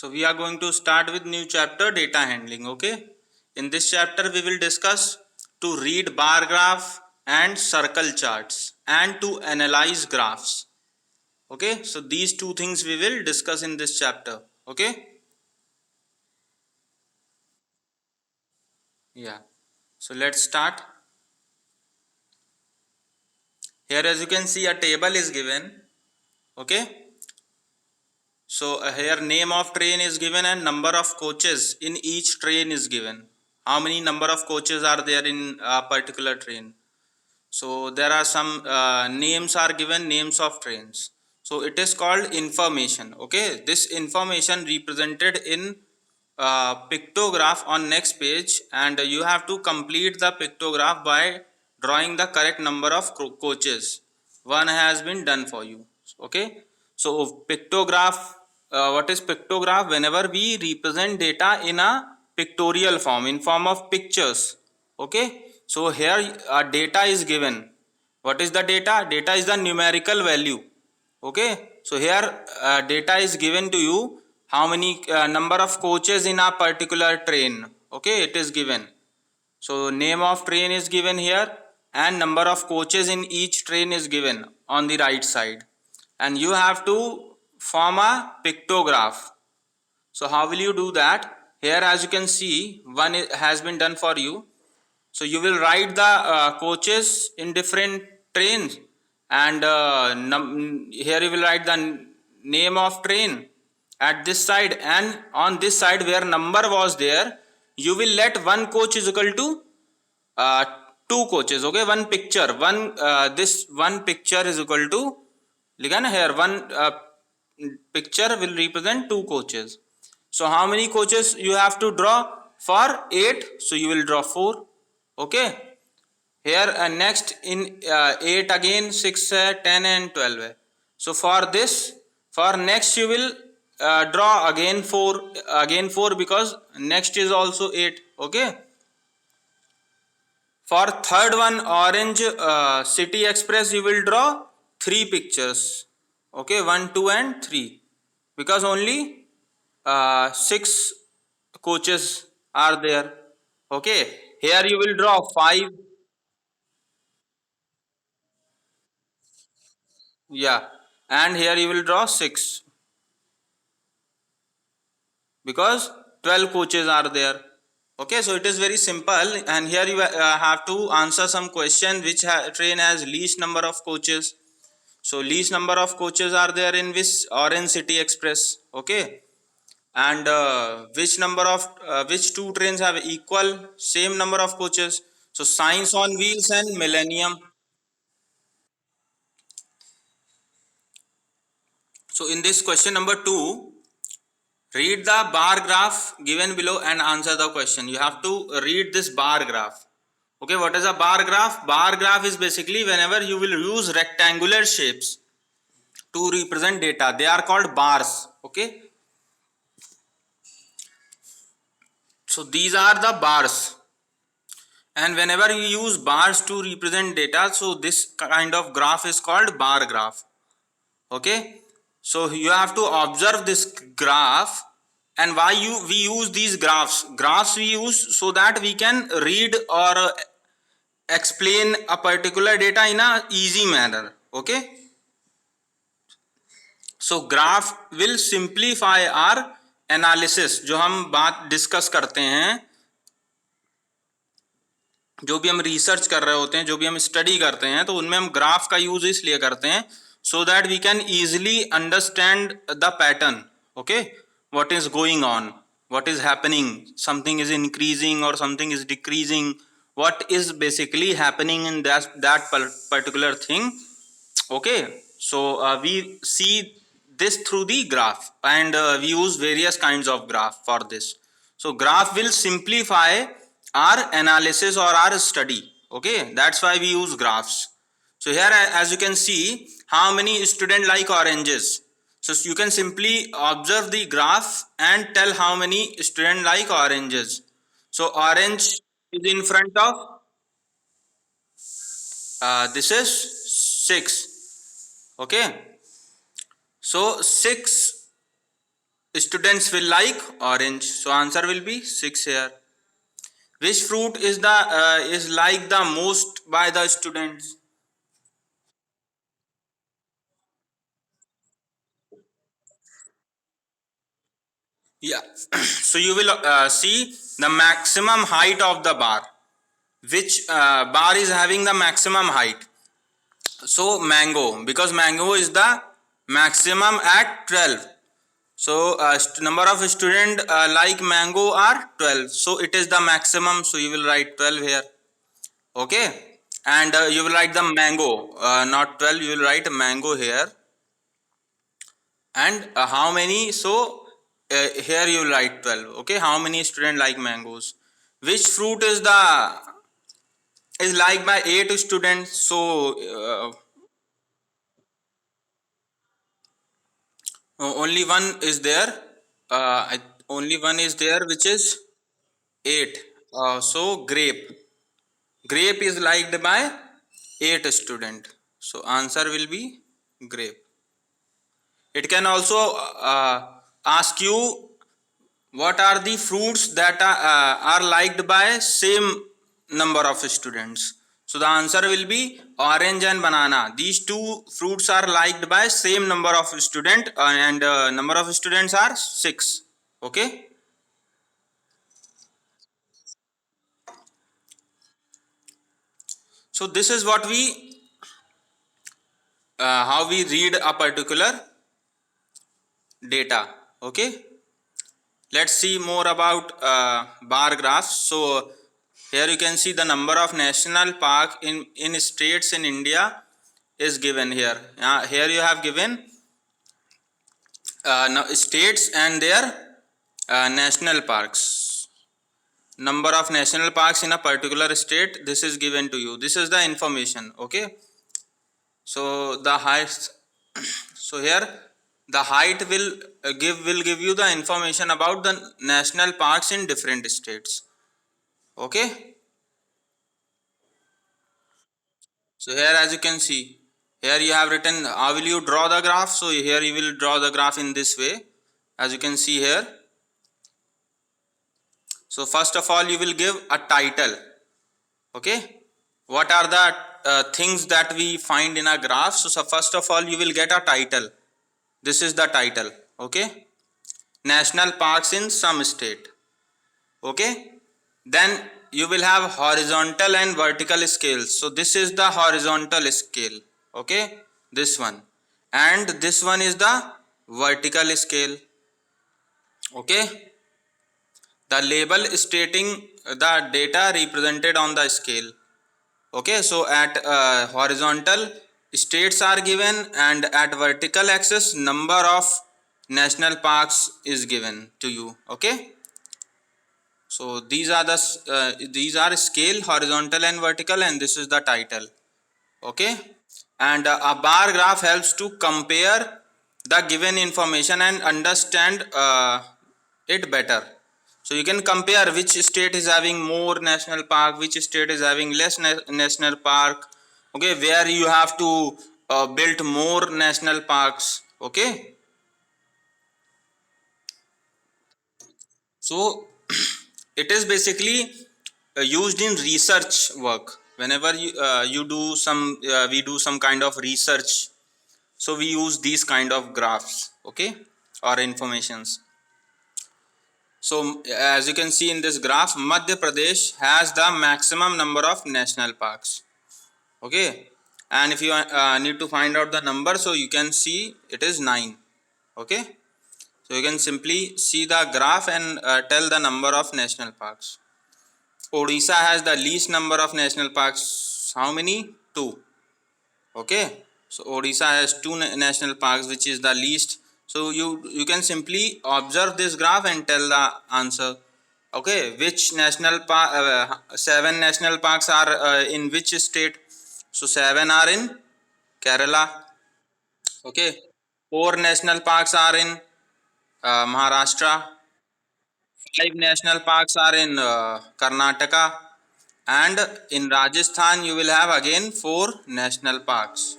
So we are going to start with new chapter, data handling. Okay, in this chapter we will discuss to read bar graph and circle charts and to analyze graphs. Okay, so these two things we will discuss in this chapter. Okay, yeah, so let's start. Here as you can see a table is given. Okay, so here name of train is given and number of coaches in each train is given. How many number of coaches are there in a particular train? So there are some names are given, names of trains. So it is called information. Okay, this information represented in pictograph on next page, and you have to complete the pictograph by drawing the correct number of coaches. One has been done for you. Okay, so pictograph, what is pictograph? Whenever we represent data in a pictorial form, in form of pictures. Okay, so here data is given. What is the data? Data is the numerical value. Okay, so here data is given to you, how many number of coaches in a particular train. Okay, it is given. So name of train is given here and number of coaches in each train is given on the right side, and you have to form a pictograph. So how will you do that? Here as you can see, one has been done for you. So you will write the coaches in different trains, and here you will write the name of train at this side, and on this side where number was there, you will let one coach is equal to uh, two coaches. Okay, one picture, one this one picture is equal to, लिखा ना here, one picture will represent two coaches. So how many coaches you have to draw? For 8, so you will draw 4. Okay, here next in 8 again 6 10 and 12 है. So for this, for next you will draw again 4 because next is also 8. Okay, for third one, orange city express, you will draw 3 pictures. Okay, 1 2 and 3 because only 6 coaches are there. Okay, here you will draw 5. Yeah, and here you will draw 6 because 12 coaches are there. Okay, so it is very simple, and here you have to answer some question, which train has least number of coaches. So least number of coaches are there in which orange city express. Okay, and which two trains have equal same number of coaches? So science on wheels and millennium. So in this question number 2, read the bar graph given below and answer the question. You have to read this bar graph. Okay, what is a bar graph? Bar graph is basically whenever you will use rectangular shapes to represent data, they are called bars. Okay, so these are the bars, and whenever you use bars to represent data, so this kind of graph is called bar graph. Okay, so you have to observe this graph. And why we use these graphs we use so that we can read or explain a particular data in a easy manner. Okay, so graph will simplify our analysis. जो हम बात discuss करते हैं, जो भी हम research कर रहे होते हैं, जो भी हम स्टडी करते हैं, तो उनमें हम ग्राफ का यूज इसलिए करते हैं so that we can easily understand the pattern. Okay, what is going on, what is happening, something is increasing or something is decreasing, what is basically happening in that particular thing. Okay, so we see this through the graph, and we use various kinds of graph for this. So graph will simplify our analysis or our study. Okay, that's why we use graphs. So here as you can see, how many student like oranges? So you can simply observe the graph and tell how many student like oranges. So orange is in front of this is 6. Okay, so 6 students will like orange, so answer will be 6 here. Which fruit is liked the most by the students? Yeah. So you will see the maximum height of the bar. Which bar is having the maximum height? So mango, because mango is the maximum at 12. So number of student like mango are 12. So it is the maximum. So you will write 12 here. Okay. And you will write the mango, not 12. You will write mango here. And how many? So here you will write 12. Okay. How many student like mangoes? Which fruit is liked by 8 students? So only one is there. Only one is there, which is 8. So grape is liked by 8 student. So answer will be grape. It can also ask you what are the fruits that are liked by same number of students. So the answer will be orange and banana. These two fruits are liked by same number of student, and number of students are 6. Okay. So this is what we how we read a particular data. Okay. Let's see more about bar graphs. So here you can see the number of national park in states in India is given here. Here you have given states and their national parks. Number of national parks in a particular state, this is given to you. This is the information. Okay. So the height. So here the height will give you the information about the national parks in different states. Okay. So here as you can see, here you have written how will you draw the graph. So here you will draw the graph in this way, as you can see here. So first of all you will give a title. Okay. What are the things that we find in a graph? So first of all you will get a title. This is the title. Okay. National parks in some state. Okay. Then you will have horizontal and vertical scales. So this is the horizontal scale. Okay. This one. And this one is the vertical scale. Okay. The label stating the data represented on the scale. Okay. So at horizontal states are given, and at vertical axis number of national parks is given to you. Okay. So these are scale, horizontal and vertical, and this is the title. Okay. And a bar graph helps to compare the given information and understand it better. So you can compare which state is having more national park, which state is having less national park. Okay. Where you have to build more national parks. Okay. So it is basically used in research work. Whenever you do some we do some kind of research, so we use these kind of graphs. Okay. Or informations. So as you can see in this graph, Madhya Pradesh has the maximum number of national parks. Okay. And if you need to find out the number, so you can see it is 9. Okay. So you can simply see the graph and tell the number of national parks. Odisha has the least number of national parks. How many? 2. Okay. So Odisha has 2 national parks, which is the least. So you can simply observe this graph and tell the answer. Okay. Which national park? 7 national parks are in which state? So 7 are in Kerala. Okay. 4 national parks are in Maharashtra. 5 national parks are in Karnataka, and in Rajasthan you will have again 4 national parks.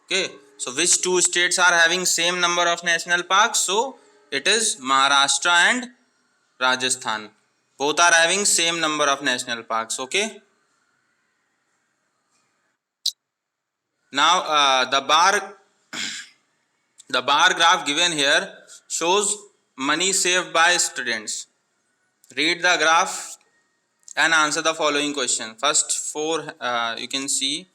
Okay. So which two states are having same number of national parks? So It is Maharashtra and Rajasthan. Both are having same number of national parks. Okay. Now the bar graph given here shows money saved by students. Read the graph and answer the following question. First four you can see.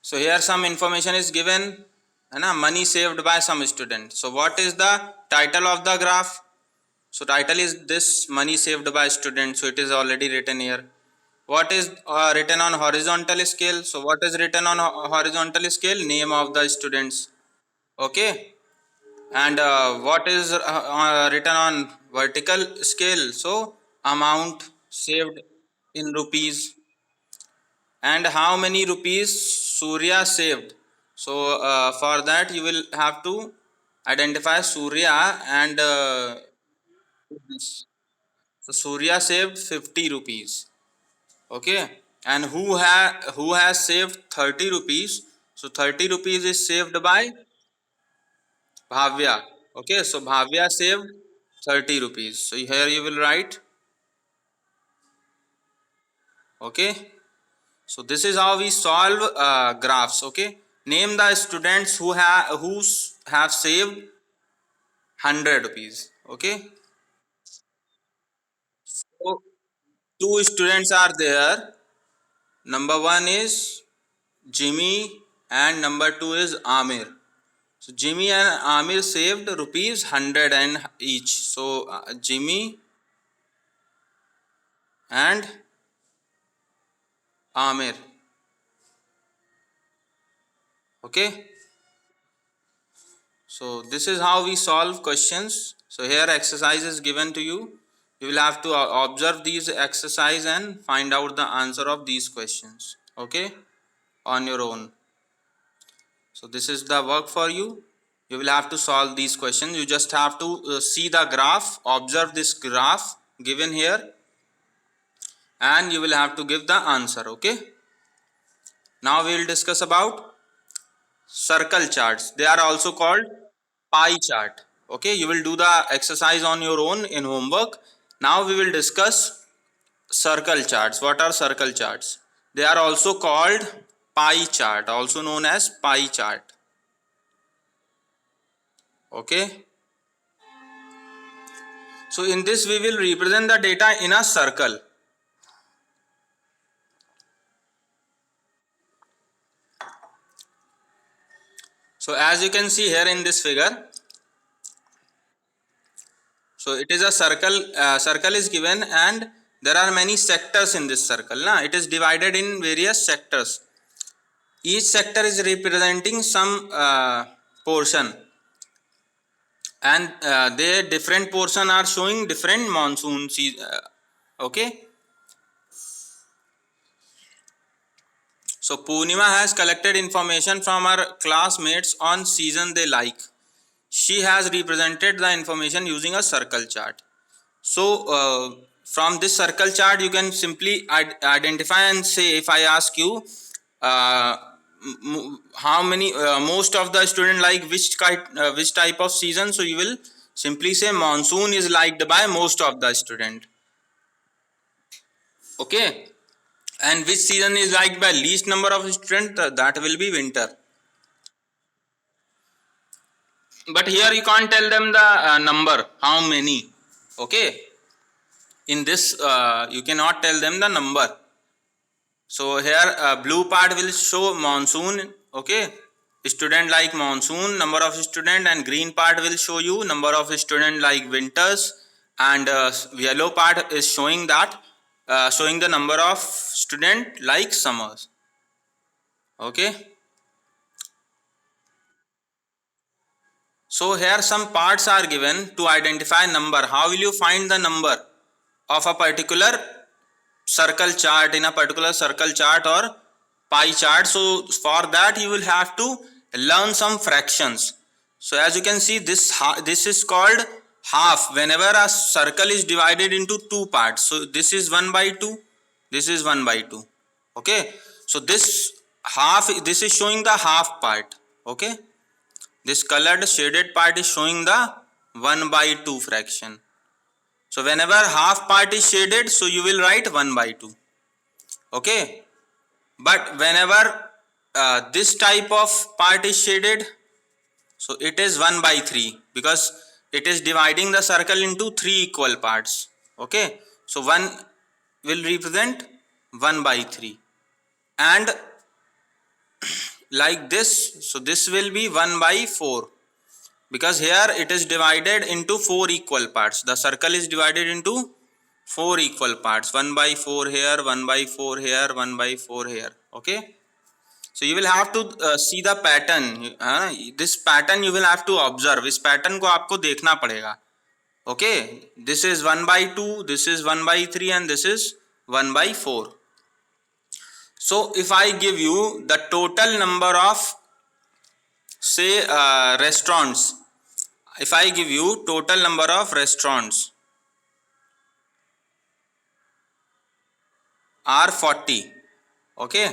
So here some information is given, money saved by some student. So what is the title of the graph? So title is this, money saved by student. So it is already written here. What is written on horizontal scale? So what is written on horizontal scale? Name of the students. Okay. And what is written on vertical scale? So amount saved in rupees. And how many rupees Surya saved? So for that you will have to identify Surya and so Surya saved 50 rupees. Okay. And who has saved 30 rupees? So 30 rupees is saved by Bhavya. Okay, so Bhavya saved 30 rupees. So here you will write. Okay. So this is how we solve graphs. Okay. Name the students who have saved 100 rupees. Okay. So two students are there. Number one is Jimmy and number two is Amir. So Jimmy and Amir saved rupees 100 and each. So Jimmy and Amir. Okay. So this is how we solve questions. So here exercise is given to you. You will have to observe these exercise and find out the answer of these questions. Okay, on your own. So this is the work for you. You will have to solve these questions. You just have to see the graph, observe this graph given here, and you will have to give the answer. Okay. Now we will discuss about circle charts. They are also called pie chart. Okay, you will do the exercise on your own in homework. Now we will discuss circle charts. What are circle charts? They are also called pie chart, also known as pie chart. Okay. So in this we will represent the data in a circle. So as you can see here in this figure, so it is a circle, circle is given and there are many sectors in this circle. It is divided in various sectors. Each sector is representing some portion, and their different portion are showing different monsoon season. Okay. So Purnima has collected information from her classmates on season they like. She has represented the information using a circle chart. So from this circle chart you can simply identify and say, if I ask you uh, how many most of the student like which type of season, so you will simply say monsoon is liked by most of the student. Okay. And which season is liked by least number of student, that will be winter. But here you can't tell them the number, how many. Okay. In this you cannot tell them the number. So here blue part will show monsoon. Okay, student like monsoon, number of student, and green part will show you number of student like winters, and yellow part is showing that showing the number of student like summers. Okay. So here some parts are given to identify number. How will you find the number of a particular circle chart, in a particular circle chart or pie chart? So for that you will have to learn some fractions. So as you can see, this is called half. Whenever a circle is divided into two parts, so this is 1 by 2, this is 1 by 2. Okay. So this half, this is showing the half part. Okay. This colored shaded part is showing the 1/2 fraction. So whenever half part is shaded, so you will write 1/2. Okay, but whenever this type of part is shaded, so it is 1/3, because it is dividing the circle into 3 equal parts. Okay, so 1 will represent 1/3, and like this, so this will be 1/4, because here it is divided into 4 equal parts. The circle is divided into 4 equal parts, 1/4 here, 1/4 here, 1/4 here. Okay, so you will have to see the pattern. This pattern you will have to observe. इस pattern को आपको देखना पड़ेगा. Okay, this is 1/2, this is 1/3, and this is 1/4. So if I give you the total number of, say, restaurants, if I give you total number of restaurants are 40. Okay,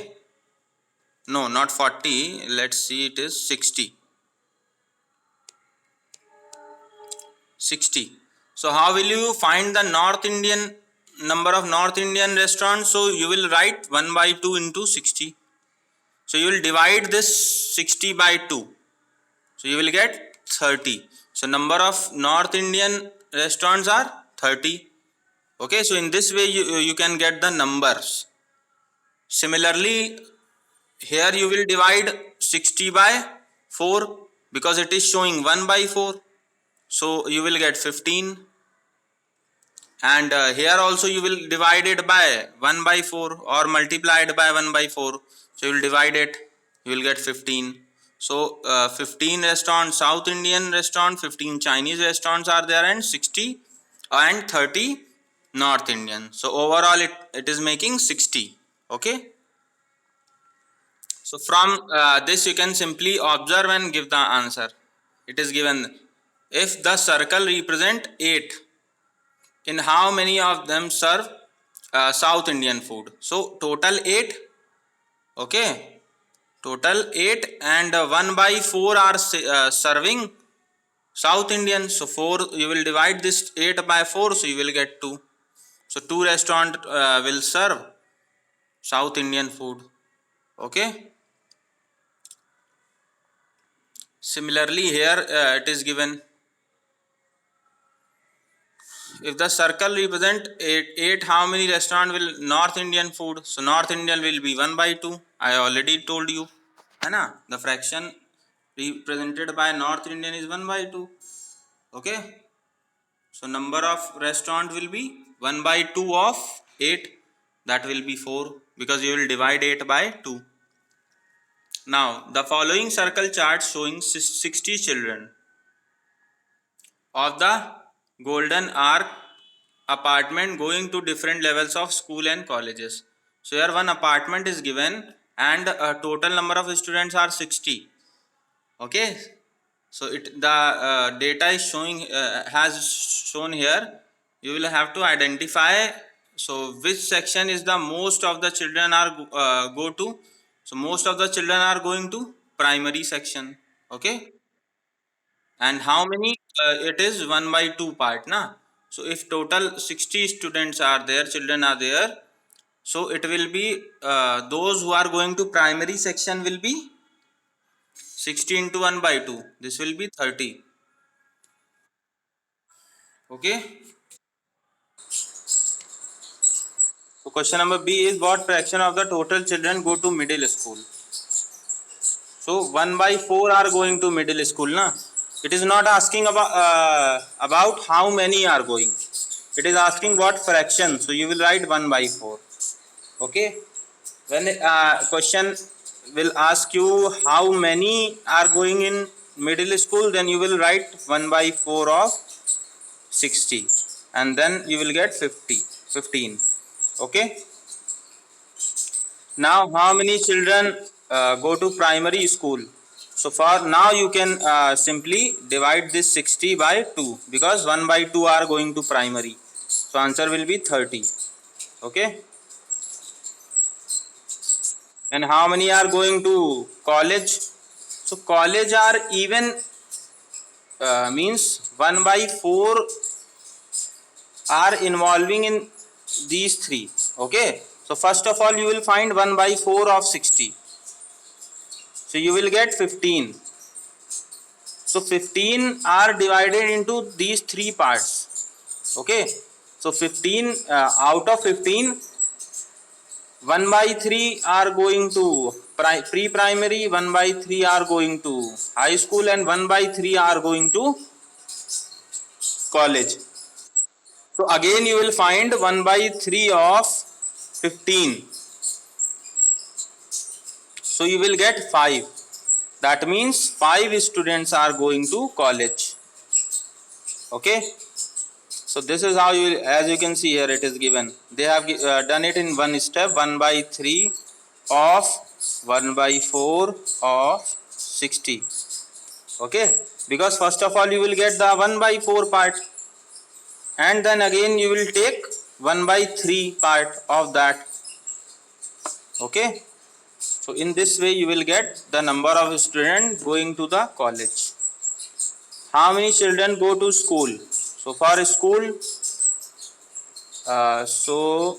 no, not 40, let's see, it is 60. So how will you find the North Indian number of North Indian restaurants? So you will write 1/2 into 60. So you will divide this 60 by 2. So you will get 30. So number of North Indian restaurants are 30. Okay, so in this way you can get the numbers. Similarly, here you will divide 60 by 4, because it is showing 1/4. So you will get 15, and here also you will divide it by 1/4 or multiplied by 1/4. So you will divide it, you will get 15. So 15 restaurants, South Indian restaurant, 15 Chinese restaurants are there, and 60 and 30 North Indian. So overall it is making 60. Okay, so from this you can simply observe and give the answer. It is given, if the circle represent 8, in how many of them serve South Indian food? So total 8. Okay, total 8, and 1/4 are serving South Indian. So 4, you will divide this 8 by 4, so you will get 2. So 2 restaurant will serve South Indian food. Okay, similarly here it is given, if the circle represent 8, how many restaurant will North Indian food? So North Indian will be 1/2. I already told you, है ना? The fraction represented by North Indian is 1/2. Okay, so number of restaurant will be 1/2 of 8. That will be 4, because you will divide 8 by 2. Now the following circle chart showing 60 children of the Golden Arc apartment going to different levels of school and colleges. So here one apartment is given, and a total number of students are 60. Okay, so the data is showing, has shown here. You will have to identify, so which section is the most of the children are go to. So most of the children are going to primary section. Okay, and how many, it is 1/2 part na. So if total 60 students are there, children are there, so it will be those who are going to primary section will be 60 into 1/2, this will be 30. Okay, so question number B is, what fraction of the total children go to middle school? So 1/4 are going to middle school na. It is not asking about how many are going, it is asking what fraction. So you will write 1/4. Okay, when question will ask you how many are going in middle school, then you will write 1/4 of 60, and then you will get 15. Okay, now how many children go to primary school? So for now you can simply divide this 60 by 2, because 1/2 are going to primary, so answer will be 30. Okay, and how many are going to college? So college are even means 1 by 4 are involving in these three. Okay, so first of all you will find 1 by 4 of 60, so you will get 15. So 15 are divided into these three parts. Okay, so 15 out of 15, 1 by 3 are going to pre-primary, 1 by 3 are going to high school, and 1 by 3 are going to college. So again you will find 1 by 3 of 15. So you will get 5. That means 5 students are going to college. Okay. So this is how you, as you can see here, it is given. They have done it in one step. 1 by 3 of 1 by 4 of 60. Okay. Because first of all you will get the 1 by 4 part, and then again you will take 1 by 3 part of that. Okay. So in this way you will get the number of students going to the college. How many children go to school? So for school, so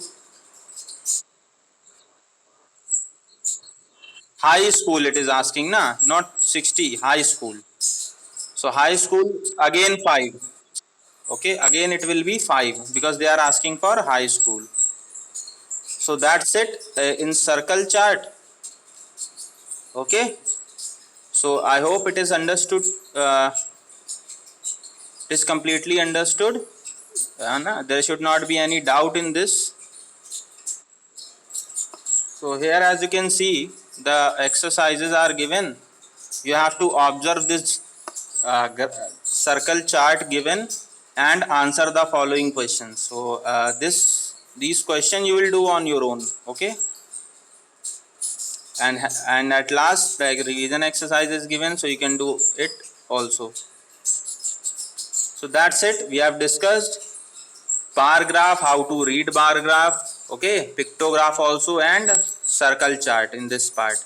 high school it is asking, na, not 60, high school. So high school again 5. Okay, again it will be 5 because they are asking for high school. So that's it in circle chart. Okay, so I hope it is understood. It is completely understood. There should not be any doubt in this. So here, as you can see, the exercises are given. You have to observe this circle chart given and answer the following questions. So these questions you will do on your own. Okay, and at last the revision exercise is given, so you can do it also. So that's it. We have discussed bar graph, how to read bar graph, okay, pictograph also, and circle chart in this part.